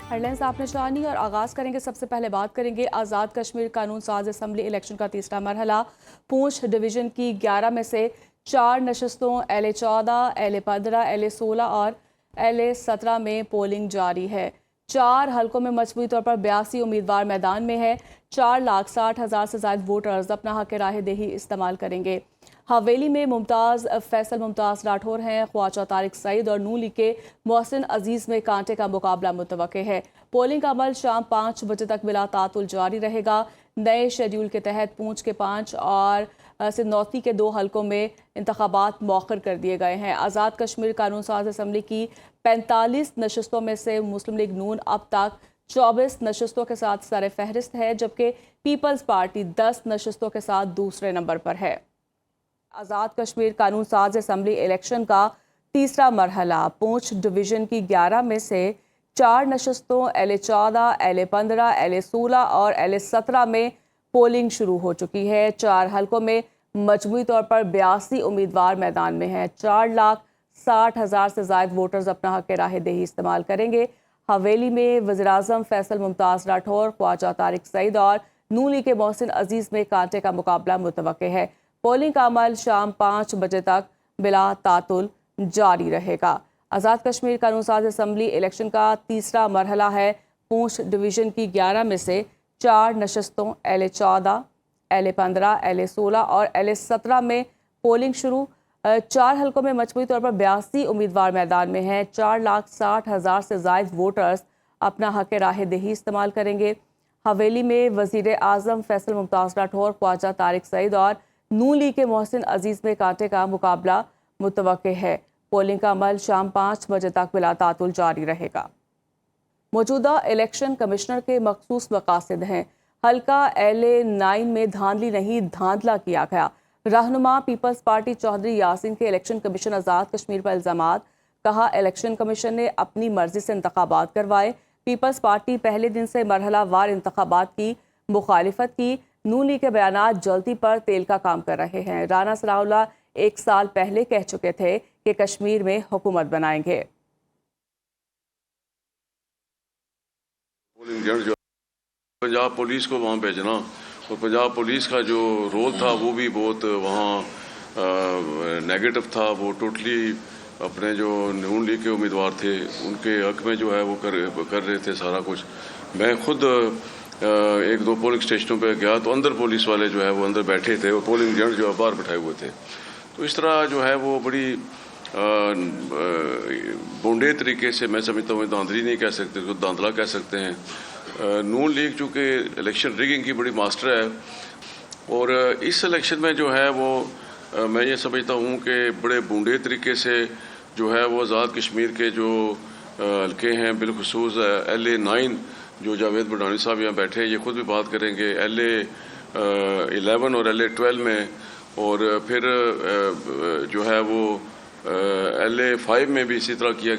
Headlines आपने जानी और आगाज करेंगे। सबसे पहले बात करेंगे आज़ाद कश्मीर कानून साज असम्बली इलेक्शन का तीसरा मरहला। पूंछ डिवीजन की 11 में से 4 नशस्तों LA-14, LA-15, LA-16 और LA-17 में पोलिंग जारी है। 4 हलकों में मजबूती तौर पर 82 उम्मीदवार मैदान में है। 4,60,000 से ज्यादा वोटर्स अपना हक राह दही इस्तेमाल करेंगे। हवेली में मुमताज़ फैसल मुमताज़ राठौर हैं। ख्वाजा तारिक सईद और नून लीग के मोहसिन अजीज में कांटे का मुकाबला मुतवक्के है। पोलिंग का अमल शाम 5 बजे तक बिला तातुल जारी रहेगा। नए शेड्यूल के तहत पूंछ के 5 और सिंधौती के 2 हलकों में इंतखाबात मौखर कर दिए गए हैं। आज़ाद कश्मीर कानून साज असम्बली की 45 नशस्तों में से मुस्लिम लीग नून अब तक 24 नशस्तों के साथ सर फहरिस्त है, जबकि पीपल्स पार्टी 10 नशस्तों के साथ दूसरे नंबर पर है। आज़ाद कश्मीर कानून साज असम्बली इलेक्शन का तीसरा मरहला पूंछ डिवीजन की 11 में से 4 नशस्तों LA-14, LA-15, LA-16 और LA-17 में पोलिंग शुरू हो चुकी है। 4 हलकों में मजमूई तौर पर 82 उम्मीदवार मैदान में हैं। 4,60,000 से ज्यादा वोटर्स अपना हक राह दही इस्तेमाल करेंगे। हवेली में वज़ीर-ए-आज़म फैसल मुमताज़ राठौर, ख्वाजा तारिक सईद और नून लीग के मोहसिन अजीज में कांटे का मुकाबला मुतवक्के है। पोलिंग का अमल शाम 5 बजे तक बिला तातुल जारी रहेगा। आज़ाद कश्मीर कानून साज असम्बली इलेक्शन का तीसरा मरहला है। पूंछ डिवीजन की 11 में से 4 नशस्तों LA-14, LA-15, LA-16 और LA-17 में पोलिंग शुरू। 4 हलकों में मजबूती तौर पर 82 उम्मीदवार मैदान में हैं। 4,60,000 से ज्यादा वोटर्स अपना हक राह दही इस्तेमाल करेंगे। हवेली में वज़ीर-ए-आज़म फैसल मुमताज़ राठौर, ख्वाजा तारिक सईद और नून लीग के मोहसिन अजीज में कांटे का मुकाबला मुतवक्के है। पोलिंग का अमल शाम 5 बजे तक बिला तातुल जारी रहेगा। मौजूदा इलेक्शन कमिश्नर के मखसूस मकासद हैं। हल्का LA-9 में धांधली नहीं धांधला किया गया। रहनुमा पीपल्स पार्टी चौधरी यासीन के इलेक्शन कमीशन आज़ाद कश्मीर पर इल्जामात। कहा, इलेक्शन कमीशन ने अपनी मर्जी से इंतखाबात करवाए। पीपल्स पार्टी पहले दिन से मरहला वार इंतखाबात की मुखालिफत की। नून लीग के बयानात जल्दी पर तेल का काम कर रहे हैं। राना सनाउल्लाह 1 साल पहले कह चुके थे कि कश्मीर में हुकूमत बनाएंगे। पंजाब पुलिस को वहाँ भेजना और पंजाब पुलिस का जो रोल था वो भी बहुत वहाँ नेगेटिव था। वो टोटली अपने जो नून लीग के उम्मीदवार थे उनके हक में जो है वो कर रहे थे सारा कुछ। मैं खुद 1-2 पोलिंग स्टेशनों पे गया तो अंदर पुलिस वाले जो है वो अंदर बैठे थे, वो पोलिंग एजेंट जो है बाहर बैठाए हुए थे। तो इस तरह जो है वो बड़ी बोंडे तरीके से, मैं समझता हूँ धांधली नहीं कह सकते, उसको धांधला कह सकते हैं। नून लीग चूँकि इलेक्शन रिगिंग की बड़ी मास्टर है और इस इलेक्शन में जो है वो मैं ये समझता हूँ कि बड़े बूंदे तरीके से जो है वो आज़ाद कश्मीर के जो हल्के हैं, बिलखसूस LA-9 जो जावेद बडानी साहब यहाँ बैठे हैं, ये खुद भी बात करेंगे। LA-11 और LA-12 में और फिर जो है वो LA-5 में भी इसी तरह किया